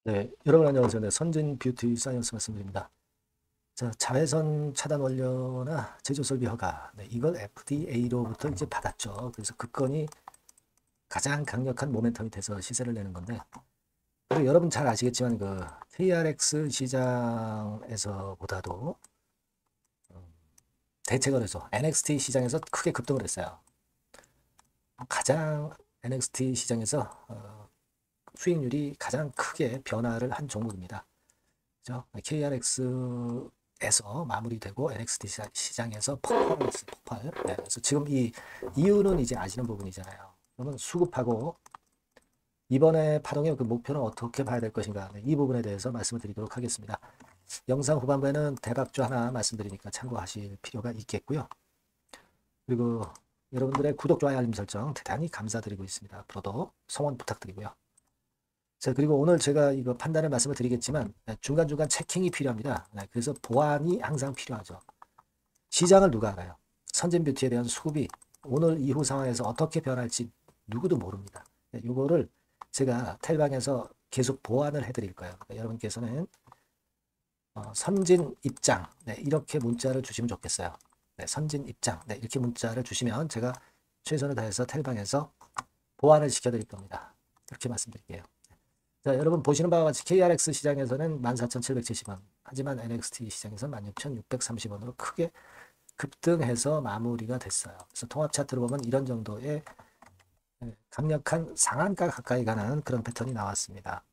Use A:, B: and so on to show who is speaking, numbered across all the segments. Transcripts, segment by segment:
A: 네, 여러분 안녕하세요. 네, 선진 뷰티 사이언스 말씀드립니다. 자, 자외선 차단 원료나 제조 설비 허가, 네, 이걸 FDA로부터 이제 받았죠. 그래서 그 건이 가장 강력한 모멘텀이 돼서 시세를 내는 건데, 그리고 여러분 잘 아시겠지만 그 TRX 시장에서보다도 대체거래소 NXT 시장에서 크게 급등을 했어요. 가장 NXT 시장에서 수익률이 가장 크게 변화를 한 종목입니다. 그죠? KRX에서 마무리되고 NXT 시장에서 폭발했어요. 폭발. 네, 그래서 지금 이 이유는 이제 아시는 부분이잖아요. 그러면 수급하고 이번에 파동의 그 목표는 어떻게 봐야 될 것인가. 네, 이 부분에 대해서 말씀을 드리도록 하겠습니다. 영상 후반부에는 대박주 하나 말씀드리니까 참고하실 필요가 있겠고요. 그리고 여러분들의 구독, 좋아요, 알림 설정 대단히 감사드리고 있습니다. 앞으로도 성원 부탁드리고요. 자, 그리고 오늘 제가 이거 판단을 말씀을 드리겠지만 중간중간 체킹이 필요합니다. 그래서 보완이 항상 필요하죠. 시장을 누가 알아요? 선진뷰티에 대한 수급이 오늘 이후 상황에서 어떻게 변할지 누구도 모릅니다. 이거를 제가 텔방에서 계속 보완을 해드릴 거예요. 그러니까 여러분께서는 선진 입장 이렇게 문자를 주시면 좋겠어요. 선진 입장 이렇게 문자를 주시면 제가 최선을 다해서 텔방에서 보완을 시켜드릴 겁니다. 그렇게 말씀드릴게요. 자, 여러분 보시는 바와 같이 KRX 시장에서는 14,770원, 하지만 NXT 시장에서는 16,630원으로 크게 급등해서 마무리가 됐어요. 그래서 통합 차트로 보면 이런 정도의 강력한 상한가 가까이 가는 그런 패턴이 나왔습니다.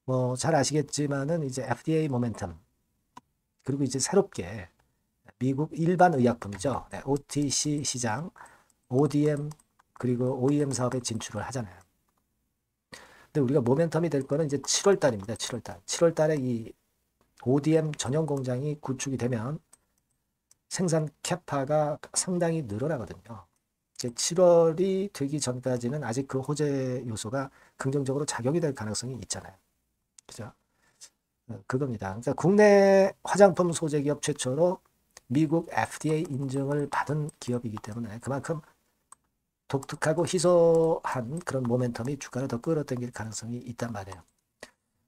A: 뭐 잘 아시겠지만은 이제 FDA 모멘텀, 그리고 이제 새롭게 미국 일반 의약품이죠. OTC 시장, ODM 그리고 OEM 사업에 진출을 하잖아요. 근데 우리가 모멘텀이 될 거는 이제 7월 달입니다. 7월 달. 7월 달에 이 ODM 전용 공장이 구축이 되면 생산 캐파가 상당히 늘어나거든요. 7월이 되기 전까지는 아직 그 호재 요소가 긍정적으로 작용이 될 가능성이 있잖아요. 그죠? 그겁니다. 그러니까 국내 화장품 소재 기업 최초로 미국 FDA 인증을 받은 기업이기 때문에 그만큼 독특하고 희소한 그런 모멘텀이 주가를 더 끌어당길 가능성이 있단 말이에요.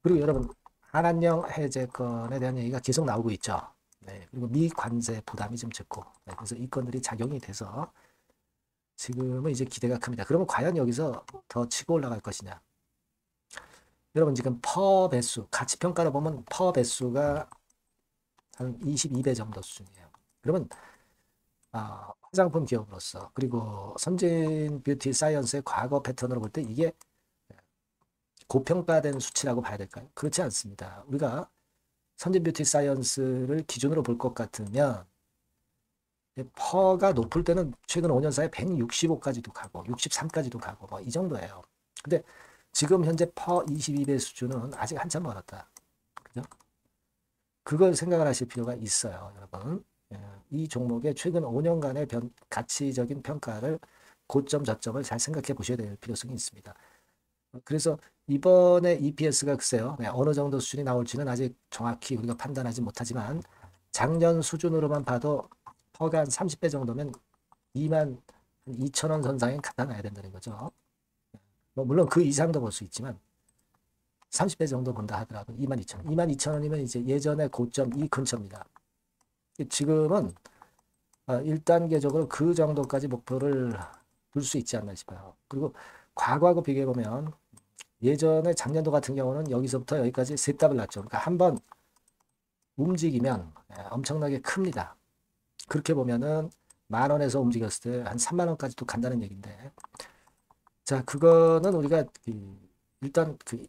A: 그리고 여러분, 한한령 해제권에 대한 얘기가 계속 나오고 있죠. 네, 그리고 미관세 부담이 좀 적고, 그래서 이 건들이 작용이 돼서 지금은 이제 기대가 큽니다. 그러면 과연 여기서 더 치고 올라갈 것이냐? 여러분 지금 퍼 배수, 가치 평가로 보면 퍼 배수가 한 22배 정도 수준이에요. 그러면 화장품 기업으로서 그리고 선진 뷰티 사이언스의 과거 패턴으로 볼 때 이게 고평가된 수치라고 봐야 될까요? 그렇지 않습니다. 우리가 선진 뷰티 사이언스를 기준으로 볼 것 같으면 퍼가 높을 때는 최근 5년 사이에 165까지도 가고 63까지도 가고 뭐 이 정도예요. 근데 지금 현재 퍼 22배 수준은 아직 한참 멀었다. 그죠? 그걸 생각을 하실 필요가 있어요, 여러분. 이 종목의 최근 5년간의 가치적인 평가를 고점, 저점을 잘 생각해 보셔야 될 필요성이 있습니다. 그래서 이번에 EPS가 글쎄요, 어느 정도 수준이 나올지는 아직 정확히 우리가 판단하지 못하지만 작년 수준으로만 봐도 퍼가 한 30배 정도면 2만 2천 원 선상에 갖다 놔야 된다는 거죠. 뭐 물론 그 이상도 볼 수 있지만 30배 정도 본다 하더라도 2만 2천 원. 2만 2천 원이면 이제 예전의 고점 이 근처입니다. 지금은 1단계적으로 그 정도까지 목표를 둘 수 있지 않나 싶어요. 그리고 과거하고 비교해 보면 예전에 작년도 같은 경우는 여기서부터 여기까지 세 답을 났죠. 그러니까 한번 움직이면 엄청나게 큽니다. 그렇게 보면은 10,000원에서 움직였을 때 한 30,000원까지도 간다는 얘기인데, 자, 그거는 우리가 일단 그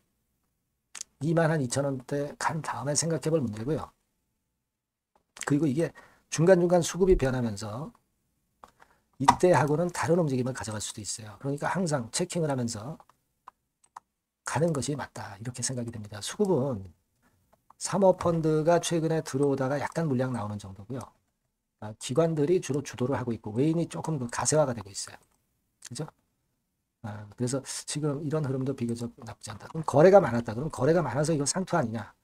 A: 2만 한 2천 원대 간 다음에 생각해 볼 문제고요. 그리고 이게 중간중간 수급이 변하면서 이때하고는 다른 움직임을 가져갈 수도 있어요. 그러니까 항상 체킹을 하면서 가는 것이 맞다. 이렇게 생각이 됩니다. 수급은 사모펀드가 최근에 들어오다가 약간 물량 나오는 정도고요. 기관들이 주로 주도를 하고 있고 외인이 조금 그 가세화가 되고 있어요. 그죠? 그래서 지금 이런 흐름도 비교적 나쁘지 않다. 그럼 거래가 많았다. 그럼 거래가 많아서 이거 상투 아니냐?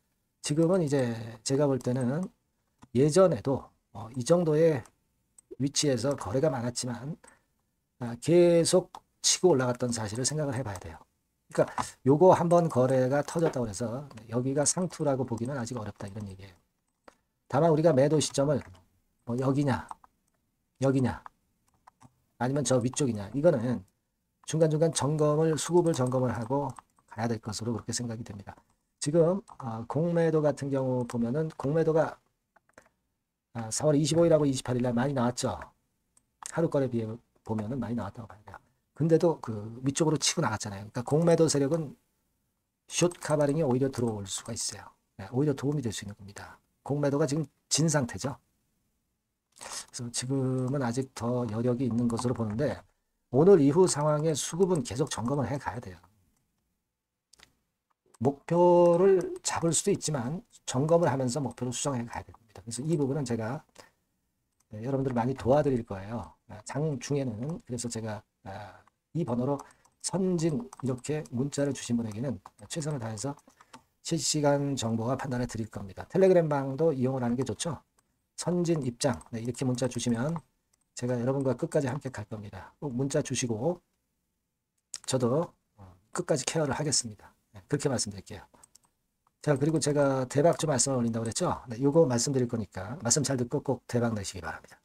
A: 지금은 이제 제가 볼 때는 예전에도 이 정도의 위치에서 거래가 많았지만 계속 치고 올라갔던 사실을 생각을 해봐야 돼요. 그러니까 요거 한번 거래가 터졌다고 해서 여기가 상투라고 보기는 아직 어렵다 이런 얘기예요. 다만 우리가 매도 시점을 뭐 여기냐 여기냐 아니면 저 위쪽이냐 이거는 중간중간 점검을 수급을 점검을 하고 가야 될 것으로 그렇게 생각이 됩니다. 지금 공매도 같은 경우 보면은 공매도가 4월 25일하고 28일 날 많이 나왔죠. 하루 거래 비해 보면은 많이 나왔다고 봐야 돼요. 근데도 그 위쪽으로 치고 나갔잖아요. 그러니까 공매도 세력은 숏 카바링이 오히려 들어올 수가 있어요. 네, 오히려 도움이 될 수 있는 겁니다. 공매도가 지금 진 상태죠. 그래서 지금은 아직 더 여력이 있는 것으로 보는데 오늘 이후 상황의 수급은 계속 점검을 해 가야 돼요. 목표를 잡을 수도 있지만 점검을 하면서 목표를 수정해 가야 됩니다. 그래서 이 부분은 제가 여러분들 많이 도와드릴 거예요. 장중에는 그래서 제가 이 번호로 선진 이렇게 문자를 주신 분에게는 최선을 다해서 실시간 정보와 판단을 드릴 겁니다. 텔레그램 방도 이용을 하는 게 좋죠. 선진 입장 이렇게 문자 주시면 제가 여러분과 끝까지 함께 갈 겁니다. 꼭 문자 주시고 저도 끝까지 케어를 하겠습니다. 그렇게 말씀드릴게요. 자, 그리고 제가 대박주 말씀을 올린다고 그랬죠? 네, 요거 말씀드릴 거니까 말씀 잘 듣고 꼭 대박 내시기 바랍니다.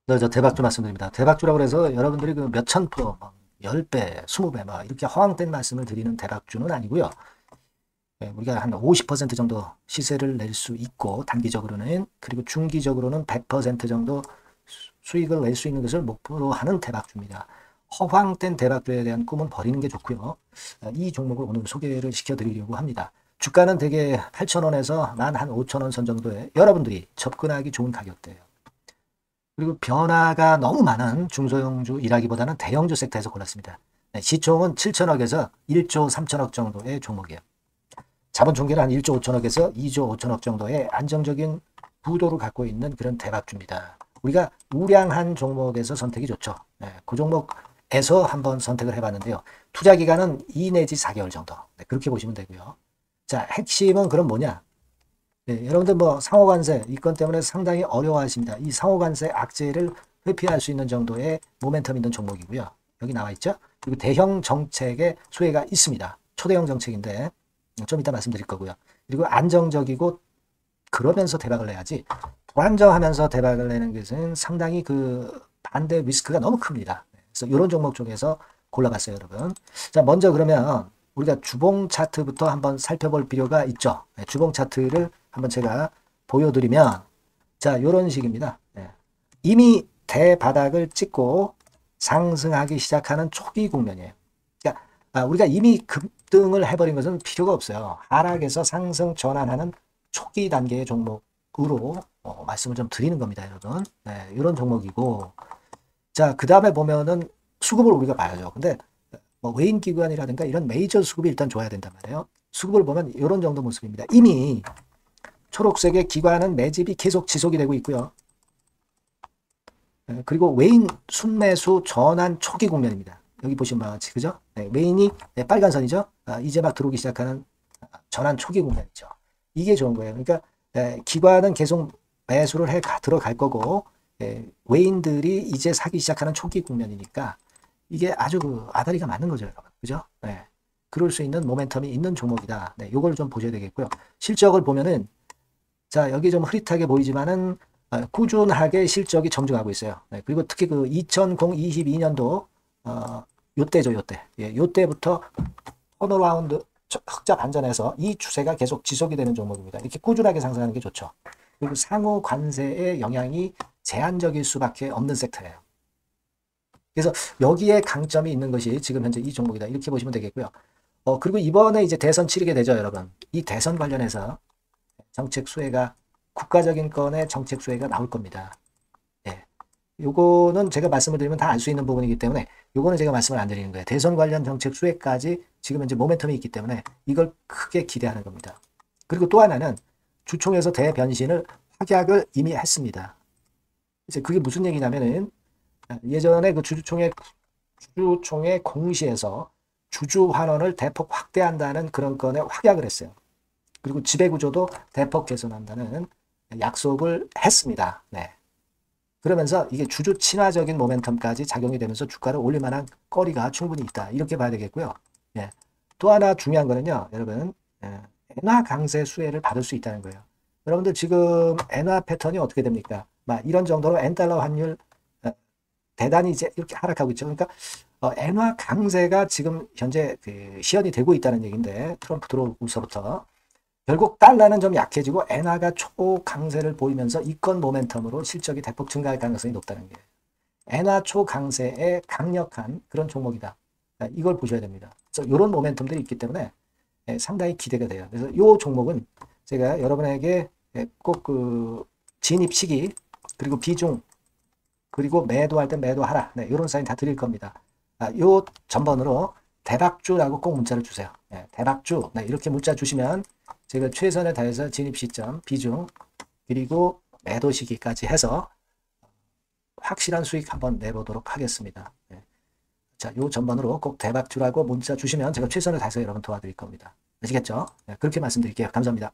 A: 네, 저 대박주 말씀드립니다. 대박주라고 해서 여러분들이 그 몇천 프로, 10배, 20배 막 이렇게 허황된 말씀을 드리는 대박주는 아니고요. 네, 우리가 한 50% 정도 시세를 낼 수 있고 단기적으로는 그리고 중기적으로는 100% 정도 수익을 낼 수 있는 것을 목표로 하는 대박주입니다. 허황된 대박주에 대한 꿈은 버리는 게 좋고요. 이 종목을 오늘 소개를 시켜드리려고 합니다. 주가는 대개 8,000원에서 한 5,000원 선 정도에 여러분들이 접근하기 좋은 가격대예요. 그리고 변화가 너무 많은 중소형주 일하기보다는 대형주 섹터에서 골랐습니다. 시총은 7천억에서 1조 3천억 정도의 종목이에요. 자본 총계는 한 1조 5천억에서 2조 5천억 정도의 안정적인 부도를 갖고 있는 그런 대박주입니다. 우리가 우량한 종목에서 선택이 좋죠. 그 종목에서 한번 선택을 해봤는데요. 투자 기간은 2 내지 4개월 정도. 그렇게 보시면 되고요. 자, 핵심은 그럼 뭐냐? 여러분들 뭐 상호관세 이 건 때문에 상당히 어려워하십니다. 이 상호관세 악재를 회피할 수 있는 정도의 모멘텀 있는 종목이고요. 여기 나와 있죠. 그리고 대형 정책의 수혜가 있습니다. 초대형 정책인데 좀 이따 말씀드릴 거고요. 그리고 안정적이고 그러면서 대박을 내야지 불안정하면서 대박을 내는 것은 상당히 그 반대 리스크가 너무 큽니다. 그래서 이런 종목 중에서 골라봤어요, 여러분. 자, 먼저 그러면 우리가 주봉 차트부터 한번 살펴볼 필요가 있죠. 주봉 차트를 한번 제가 보여드리면 자, 이런 식입니다. 이미 대바닥을 찍고 상승하기 시작하는 초기 국면이에요. 그러니까 우리가 이미 급등을 해버린 것은 필요가 없어요. 하락에서 상승 전환하는 초기 단계의 종목으로 말씀을 좀 드리는 겁니다, 여러분. 이런 종목이고 자, 그 다음에 보면은 수급을 우리가 봐야죠. 근데 뭐 외인 기관이라든가 이런 메이저 수급이 일단 좋아야 된단 말이에요. 수급을 보면 이런 정도 모습입니다. 이미 초록색의 기관은 매집이 계속 지속이 되고 있고요. 그리고 외인 순매수 전환 초기 국면입니다. 여기 보시면 바와 같이 그죠? 외인이 빨간 선이죠. 이제 막 들어오기 시작하는 전환 초기 국면이죠. 이게 좋은 거예요. 그러니까 기관은 계속 매수를 해 들어갈 거고 외인들이 이제 사기 시작하는 초기 국면이니까 이게 아주 그 아다리가 맞는 거죠, 여러분. 그죠? 그럴 수 있는 모멘텀이 있는 종목이다. 요걸 좀 보셔야 되겠고요. 실적을 보면은 자, 여기 좀 흐릿하게 보이지만은 꾸준하게 실적이 정정하고 있어요. 그리고 특히 그 2022년도 요때죠, 요때. 요때부터 턴어라운드 흑자 반전해서 이 추세가 계속 지속이 되는 종목입니다. 이렇게 꾸준하게 상승하는 게 좋죠. 그리고 상호 관세의 영향이 제한적일 수밖에 없는 섹터예요. 그래서 여기에 강점이 있는 것이 지금 현재 이 종목이다. 이렇게 보시면 되겠고요. 그리고 이번에 이제 대선 치르게 되죠, 여러분. 이 대선 관련해서 정책 수혜가 국가적인 건의 정책 수혜가 나올 겁니다. 요거는 제가 말씀을 드리면 다 알 수 있는 부분이기 때문에 요거는 제가 말씀을 안 드리는 거예요. 대선 관련 정책 수혜까지 지금 현재 모멘텀이 있기 때문에 이걸 크게 기대하는 겁니다. 그리고 또 하나는 주총에서 대변신을 확약을 이미 했습니다. 이제 그게 무슨 얘기냐면은 예전에 그 주주총회 공시에서 주주 환원을 대폭 확대한다는 그런 건에 확약을 했어요. 그리고 지배구조도 대폭 개선한다는 약속을 했습니다. 그러면서 이게 주주 친화적인 모멘텀까지 작용이 되면서 주가를 올릴 만한 거리가 충분히 있다. 이렇게 봐야 되겠고요. 예. 또 하나 중요한 거는요, 여러분, 엔화 강세 수혜를 받을 수 있다는 거예요. 여러분들 지금 엔화 패턴이 어떻게 됩니까? 막 이런 정도로 엔달러 환율 대단히 이제 이렇게 하락하고 있죠. 그러니까 엔화 강세가 지금 현재 그 시연이 되고 있다는 얘기인데, 트럼프 들어오고서부터 결국 달러는 좀 약해지고 엔화가 초강세를 보이면서 이권 모멘텀으로 실적이 대폭 증가할 가능성이 높다는 게 엔화 초강세의 강력한 그런 종목이다. 이걸 보셔야 됩니다. 그래서 이런 모멘텀들이 있기 때문에 상당히 기대가 돼요. 그래서 이 종목은 제가 여러분에게 꼭 그 진입 시기 그리고 비중 그리고 매도할 때 매도하라. 네, 이런 사인 다 드릴 겁니다. 요 전번으로 대박주라고 꼭 문자를 주세요. 네, 대박주. 네, 이렇게 문자 주시면 제가 최선을 다해서 진입 시점, 비중, 그리고 매도 시기까지 해서 확실한 수익 한번 내보도록 하겠습니다. 네. 자, 요 전번으로 꼭 대박주라고 문자 주시면 제가 최선을 다해서 여러분 도와드릴 겁니다. 아시겠죠? 네, 그렇게 말씀드릴게요. 감사합니다.